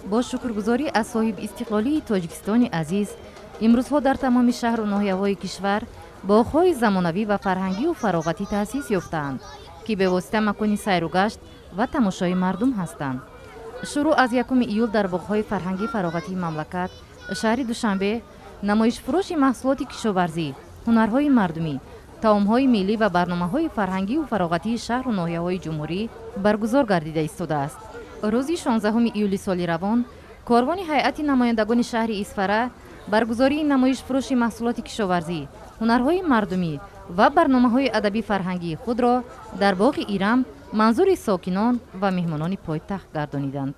با شکرگزاری از صاحب استقلالی تاجیکستان عزیز، امروزها در تمام شهر و ناحیه‌های کشور باغ‌های زمانوی و فرهنگی و فراغتی تأسیس یافتند که به واسطه مکانی سیر و گشت و تماشای مردم هستند. شروع از 1 ایول در باغ‌های فرهنگی فراغتی مملکت شهر دوشنبه نمایش فروش محصولات کشاورزی، هنرهای مردمی، طعام‌های ملی و برنامه‌های فرهنگی و فراغتی شهر و ناحیه‌های جمهوری برگزار گردیده ایستاده است. روز 16 ایولی سال روان، کاروان هیئت نمایندگان شهر اسفره برگزاری نمایش فروش محصولات کشاورزی، هنرهای مردمی و برنامه‌های ادبی فرهنگی خود را در باغ ایرم منظور ساکنان و مهمانان پایتخت گردانیدند.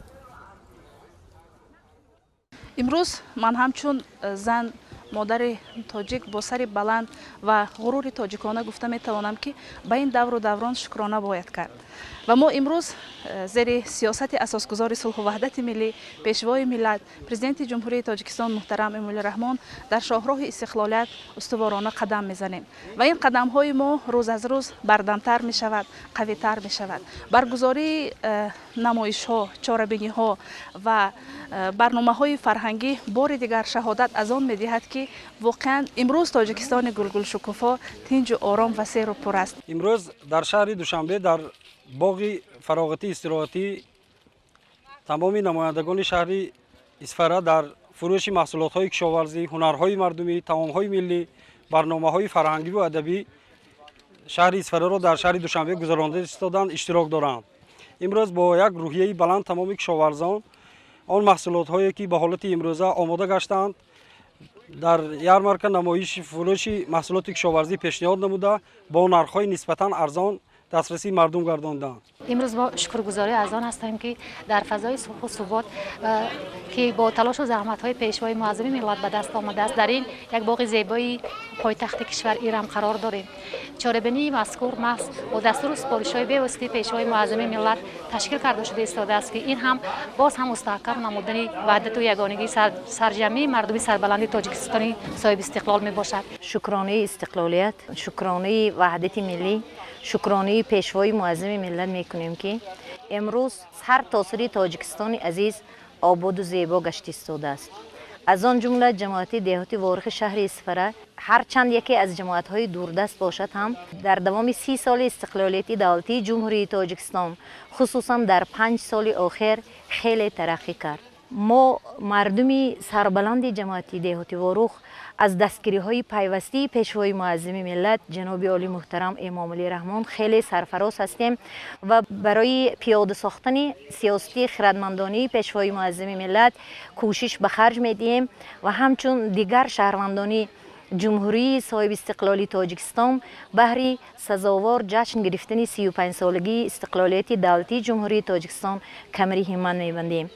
امروز من همچون زن مادر تاجیک با سر بلند و غرور تاجیکانه گفته میتوانم که به این دور و دوران شکرانه باید کرد و ما امروز زیر سیاست اساسگذار صلح و وحدت ملی پیشوای ملت پرزیدنت جمهوری تاجیکستان محترم اموال الرحمن در شاهراه استقلالیت استوارانه قدم میزنیم و این قدم های ما روز از روز بردمتر می شود، قوی تر می شود. برگزاری نمایش ها، چاره‌بینی ها و برنامه های فرهنگی بار دیگر شهادت از آن می دهد که واقعا امروز تاجیکستان گلگل شکوفا تنج و آرام و سیر و پر است. امروز در شهر دوشنبه در باغ فراغتی استراحتی تمام نمایندگان شهر اسفره در فروش محصولات های کشاورزی، هنرهای مردمی، طعام‌های ملی، برنامه‌های فرهنگی و ادبی شهر اسفره را در شهر دوشنبه گذرانده ایستادند اشتراک دارند. امروز با یک روحیه بلند تمام کشاورزان آن محصولات هایی که به حالت امروزه آماده گشتند در یارمارک نمایش فروش محصولات کشاورزی پیشنهاد نموده با نرخ‌های نسبتاً ارزان دسترسی مردم گرداندند. امروز با شکرگزاری از آن هستیم که در فضای صلح و ثبات که با تلاش و زحمت‌های پیشوای معظم ملت به دست آمده است در این یک باغ زیبای پایتخت کشور ایران قرار داریم. چاره‌بینی مذکور محض با دستور و سپارش‌های بی‌واسطه پیشوای معظم ملت تشکیل کرده شده ایستاده است که این هم باز هم مستحکم نمودن وحدت و یگانگی سرجمعی مردمی سربلند تاجیکستانی صاحب استقلال میباشد. شکرانه استقلالیت، شکرانه وحدت ملی، شکرانه پیشوای معظم ملت میکنیم که امروز هر تاثیر تاجیکستان عزیز آباد و زیبا گشت ایستاده است. از آن جمله جماعت دهاتی وارخ شهر اسفره هرچند یکی از جماعت‌های دوردست باشد هم در دوام 30 سال استقلالیت دولتی جمهوری تاجیکستان خصوصا در 5 سال اخیر خیلی ترقی کرد. ما مردمی سربلند جماعت دهاتی وارخ از دستگیری‌های پیوستی پیشوای معظم ملت جناب عالی محترم امام علی رحمان خیلی سرفراز هستیم و برای پیاده ساختن سیاست خردمندانه پیشوای معظم ملت کوشش به خرج می‌دهیم و همچون دیگر شهروندان جمهوری صاحب استقلالی تاجیکستان بهر سزاوار جشن گرفتن 35 سالگی استقلالیت دولتی جمهوری تاجیکستان کمری همت می‌بندیم.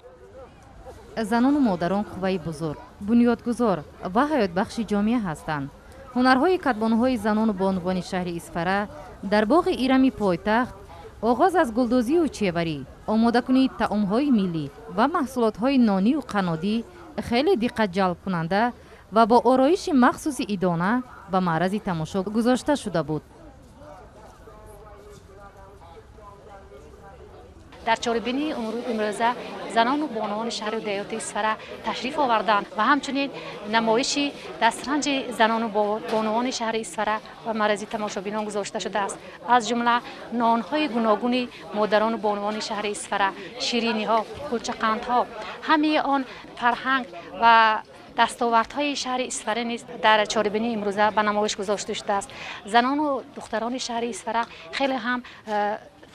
زنان و مادران قوه بزرگ، بنیادگذار و حیات بخش جامعه هستند. هنرهای کدبانوهای زنان و بانوان شهر اسفره در باغ ایرمی پایتخت آغاز از گلدوزی و چیوری، آماده کنی طعام‌های ملی و محصولات‌های نانی و قنادی خیلی دقت جلب کننده و با آرایش مخصوص ایدانه و معرض تماشا گذاشته شده بود. در چاره‌بینی امروزه زنان و بانوان شهر دهات اسفره تشریف آوردند و همچنین نمایشی دسترنج زنان و بانوان شهر اسفره و معرض تماشابینان گذاشته شده است. از جمله نان‌های گوناگون مادران و بانوان شهر اسفره، شیرینی‌ها، کلچه‌قندها، همه آن فرهنگ و دستاوردهای شهر اسفره نیز در چاره‌بینی امروزه به نمایش گذاشته شده است. زنان و دختران شهر اسفره خیلی هم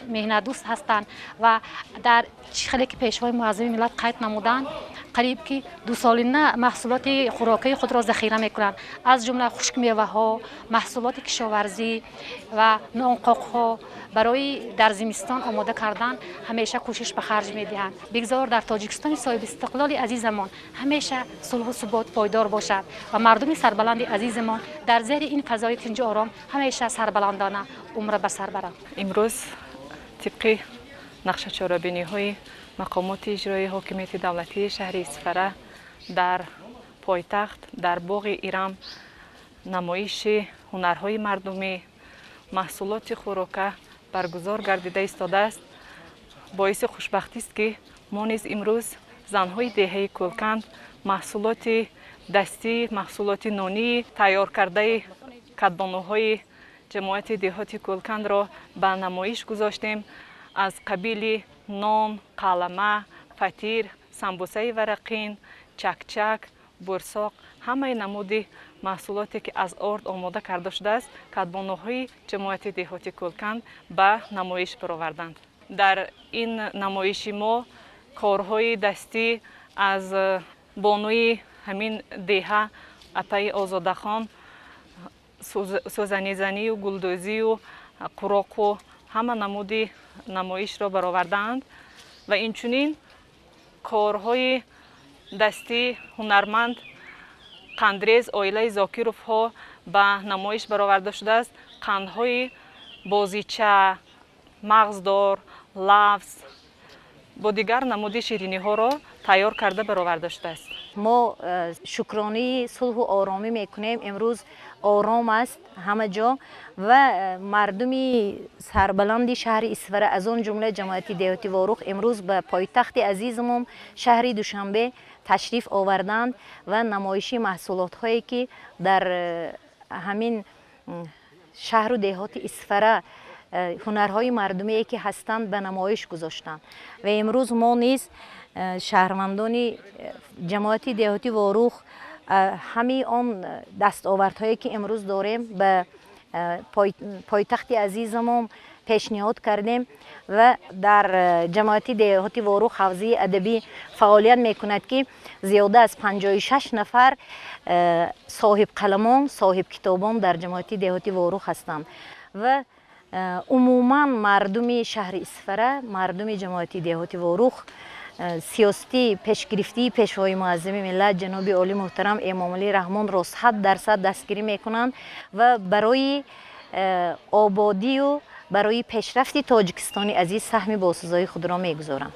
مهنت دوست هستند و در خیلی که پیشوای معظم ملت قید نمودند قریب که 2 سالانه محصولات خوراکی خود را ذخیره میکنند از جمله خشک میوه ها، محصولات کشاورزی و نانقاق‌ها برای در زمستان آماده کردن همیشه کوشش به خرج میدهند. بگذار در تاجیکستان صاحب استقلال عزیزمان همیشه صلح و ثبات پایدار باشد و مردم سربلند عزیزمان در زیر این فضای تنج آرام همیشه سربلندانه عمر به سر برند. امروز طبق نقشه چاره‌بینی های مقامات اجرایی حاکمیت دولتی شهر اسفره در پایتخت در باغ ایرم نمایش هنرهای مردمی، محصولات خوراکه برگزار گردیده ایستاده است. باعث خوشبختی است که ما نیز امروز زنهای دهه کلکند محصولات دستی، محصولات نانی تیار کرده کدبانوهای جماعت دهاتی کلکند را به نمایش گذاشتیم. از قبیل نان، قلمه، فطیر، سمبوسه ورقین، چکچک، برساق، همه نمودی محصولاتی که از آرد آماده کرده شده است کدبانوهای جماعت دهاتی کلکند به نمایش برآوردند. در این نمایش ما کارهای دستی از بانوی همین دهه عطای آزاده خان، سوزنی زنی و گلدوزی و قراق و همه نمودی نمایش را برآوردند و اینچنین کارهای دستی هنرمند قندریز آیله زاکیروف ها به نمایش برآورده شده است. قندهای بازیچه، مغزدار، لفظ با دیگر نمودی شیرینی ها را تیار کرده برآورده شده است. ما شکرانه صلح و آرامی میکنیم. امروز آرام است همه جا و مردمی سربلند شهر اسفره از آن جمله جماعت دهاتی واروخ امروز به پایتخت عزیزمون شهر دوشنبه تشریف آوردند و نمایشی محصولات هایی که در همین شهر و دهات اسفره هنرهای مردمی که هستند به نمایش گذاشتند و امروز ما نیز شهروندان جماعت دهاتی واروخ همه آن دستاوردهایی که امروز داریم به پایتخت عزیزمون پیشنهاد کردیم و در جماعت دهاتی واروخ حوزه ادبی فعالیت میکند که زیاده از 56 نفر صاحب قلمان، صاحب کتابان در جماعت دهاتی واروخ هستند و عموما مردم شهر اسفره، مردم جماعت دهاتی واروخ سیاستی پیشگرفتی پیشوای معظم ملت جناب عالی محترم امام علی رحمان را 100% دستگیری میکنند و برای آبادی و برای پیشرفت تاجیکستان عزیز سهم باسزای خود را میگذارند.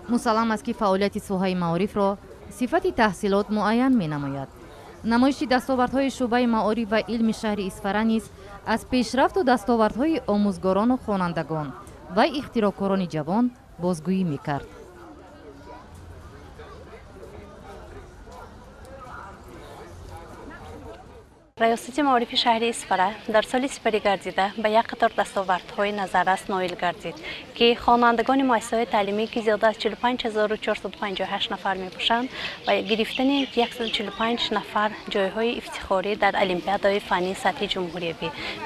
مسلم است که فعالیت سوهای معارف را صفت تحصیلات معین می نماید. نمایش دستاوردهای شعبه معارف و علم شهر اسفره نیز از پیشرفت و دستاوردهای آموزگاران و خوانندگان و اختراعکاران جوان بازگویی میکرد. ریاست معارف شهر اسفره در سال سپری گردیده به یک قطار دستاوردهای نظررس نائل گردید که خوانندگان مؤسسه‌های تعلیمی که زیاده از 45458 نفر میباشند و گرفتن 145 نفر جایهای افتخاری در المپیادهای فنی سطح جمهوری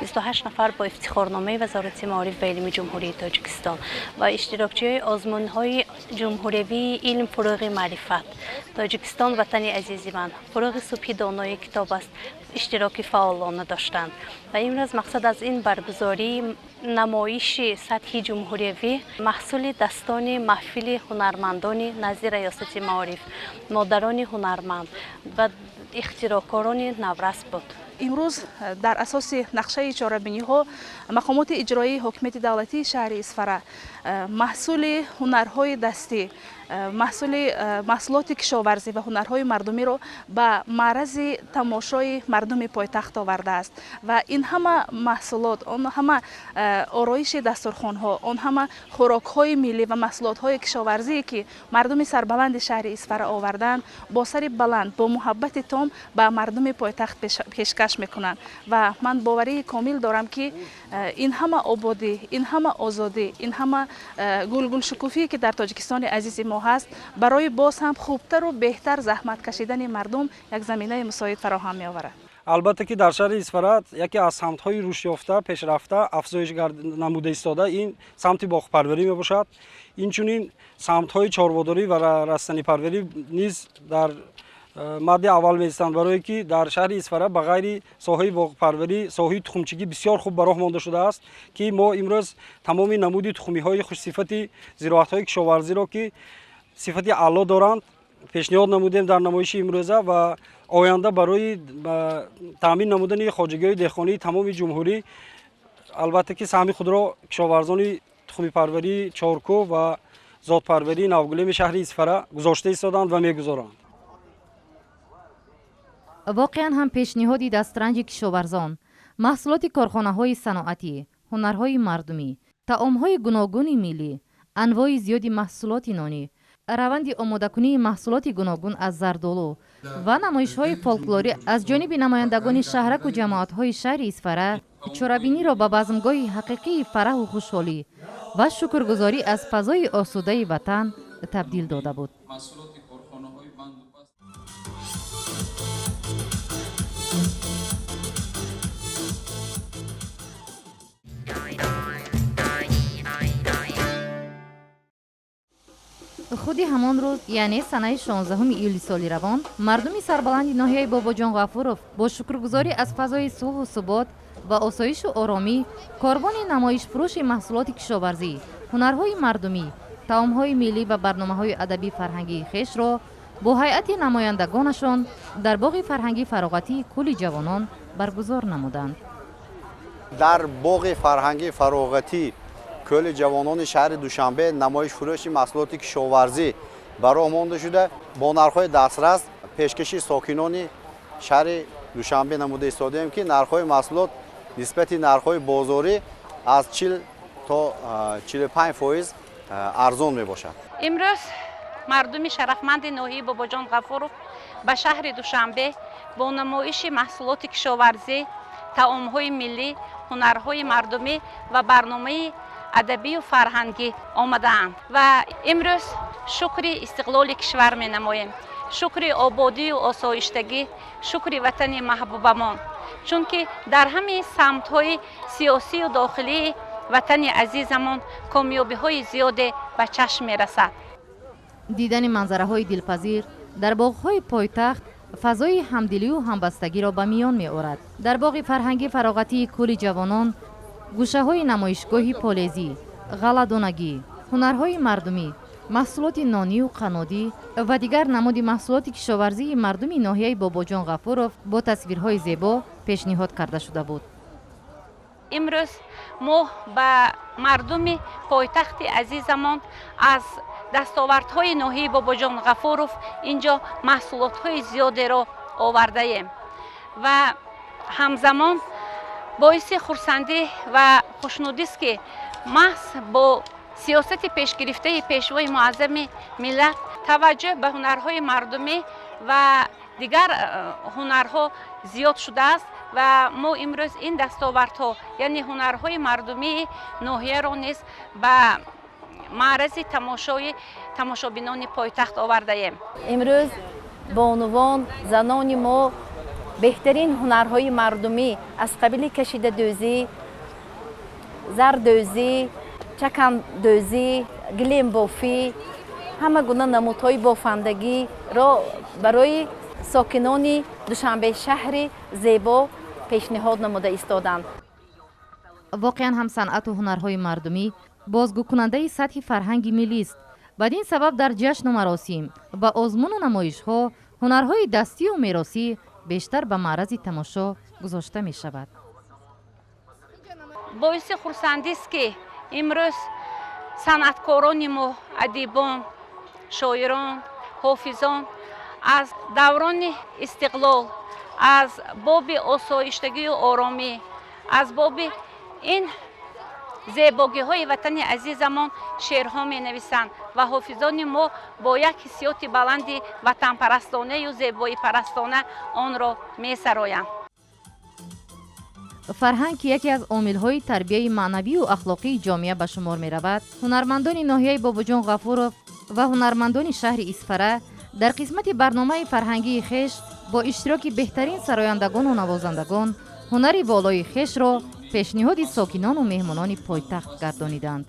28 نفر با افتخارنامه وزارت معارف و علم جمهوری تاجیکستان و اشتراکچی آزمون‌های جمهوری علم فروغ معرفت تاجیکستان وطن عزیز من فروغ صبحی دانای کتاب است اشتراکی فعالانه داشتند و امروز مقصد از این برگزاری نمایش سطح جمهوری محصول دستان محفل هنرمندان نزد ریاست معارف مادران هنرمند و اختراعکاران نورس بود. امروز در اساس نقشه چاره‌بینی ها مقامات اجرایی حکومت دولتی شهر اسفره محصول هنرهای دستی محصولات کشاورزی و هنرهای مردمی را به معرض تماشای مردم پایتخت آورده است و این همه محصولات، آن همه آرایش دسترخوان ها، آن همه خوراک های ملی و محصولات های کشاورزی که مردم سربلند شهر اسفره آوردند با سر بلند با محبت تام به مردم پایتخت پیشکش میکنند و من باوری کامل دارم که این همه آبادی، این همه آزادی، این همه گل شکوفی که در تاجیکستان عزیز ما هست برای باز هم خوبتر و بهتر زحمت کشیدن مردم یک زمینه مساعد فراهم می آورد. البته که در شهر اسفره یکی از سمت‌های رشد یافته، پیشرفته، افزایش نموده ایستاده این سمت باغپروری می باشد. اینچنین سمت‌های چارواداری و رستنی پروری نیز در مد اول میستند برای که در شهر اسفره به غیر ساحه باغپروری ساحه تخمچگی بسیار خوب براه مانده شده است که ما امروز تمام نمود تخمی‌های خوش صفت زراعت‌های کشاورزی را که صفت اعلی دارند پیشنهاد نمودیم در نمایش امروزه و آینده برای تامین نمودن خواجگی‌های دهقانی تمام جمهوری البته که سهم خود را کشاورزان تخمی پروری چارکو و ذات پروری نوگلیم شهر اسفره گذاشته ایستادند و میگذارند. واقعا هم پیشنهادی دسترنج کشاورزان، محصولات کارخانه‌های صنعتی، هنرهای مردمی، طعام‌های گوناگون ملی، انواع زیادی محصولات نانی روند آماده‌کنی محصولات گوناگون از زردآلو و نمایش‌های فولکلوری از جانب نمایندگان شهرک و جماعت‌های شهر اسفره چرابینی را به بزمگاه حقیقی فرح و خوشحالی و شکرگزاری از فضای آسوده وطن تبدیل داده بود. خودی همان روز یعنی سنه 16 ایولی سال روان مردمی سربلند ناحیه باباجان غفورов با شکرگزاری از فضای صلح و ثبات و آسایش و آرامی کاروان نمایش فروش محصولات کشاورزی، هنرهای مردمی، طعامهای ملی و برنامه‌های ادبی فرهنگی خویش را با هیئت نمایندگانشان در باغ فرهنگی فراغتی کولی جوانان برگزار نمودند. در باغ فرهنگی فراغتی کل جوانان شهر دوشنبه نمایش فروش محصولات کشاورزی برای مانده شده با نرخ‌های دسترس پیشکشی ساکنان شهر دوشنبه نموده ایستادیم که نرخ‌های محصولات نسبت نرخ‌های بازاری از 40 تا 45% ارزان میباشد. امروز مردم شرفمند ناحیه باباجان غفورов به شهر دوشنبه با نمایش محصولات کشاورزی، طعام‌های ملی، هنرهای مردمی و برنامه ادبی و فرهنگی آمده‌اند و امروز شکر استقلال کشور می‌نماییم، شکر آبادی و آسایشتگی، شکر وطن محبوبمان، چون که در همه سمت‌های سیاسی و داخلی وطن عزیزمان کامیابی‌های زیاد به چشم می‌رسد. دیدن منظره‌های دلپذیر در باغ‌های پایتخت فضای همدلی و همبستگی را به میان می‌آورد. در باغ فرهنگی فراغتی کولی جوانان گوشه‌های نمایشگاهی پالزی، غله‌دانگی، هنرهای مردمی، محصولات نانی و قنادی و دیگر نماد محصولات کشاورزی مردمی ناحیه باباجان غفورov با تصویرهای زیبا پیشنهاد کرده شده بود. امروز ما به مردم پایتخت عزیزمان از دستاوردهای ناحیه باباجان غفورov اینجا محصولات‌های زیادی را آورده ایم و همزمان باعث خرسندی و خوشنودی است که محض با سیاست پیشگرفته پیشوای معظم ملت توجه به هنرهای مردمی و دیگر هنرها زیاد شده است و ما امروز این دستاوردها یعنی هنرهای مردمی ناحیه را نیز به معرض تماشابینان پایتخت آورده ایم. امروز بانوان زنان ما بهترین هنرهای مردمی از قبیل کشیده دوزی، زردوزی، چکن دوزی، گلیم بافی، همه گونه نمودهای بافندگی را برای ساکنان دوشنبه شهر زیبا پیشنهاد نموده ایستادند. واقعا هم صنعت و هنرهای مردمی بازگو کننده سطح فرهنگ ملی است. بدین سبب در جشن و مراسم و آزمون و نمایش‌ها هنرهای دستی و میراثی بیشتر به معرض تماشا گذاشته می شود. باعث خرسندی است که امروز صنعتکاران ما، ادیبان، شاعران، حافظان از دوران استقلال، از باب آسایشتگی و آرامی، از باب این زیبایی های وطن عزیزمان شعرها می نویسند و حافظان ما با یک حسیات بلندی وطن پرستانه و زیبایی پرستانه آن را می سرایند. فرهنگ که یکی از عامل‌های تربیت معنوی و اخلاقی جامعه به شمار می رود، هنرمندان ناحیه باباجان غفورov و هنرمندان شهر اسفره در قسمت برنامه فرهنگی خویش با اشتراک بهترین سرایندگان و نوازندگان هنر والای خویش را پیشنهاد ساکنان و مهمانان پایتخت گردانیدند.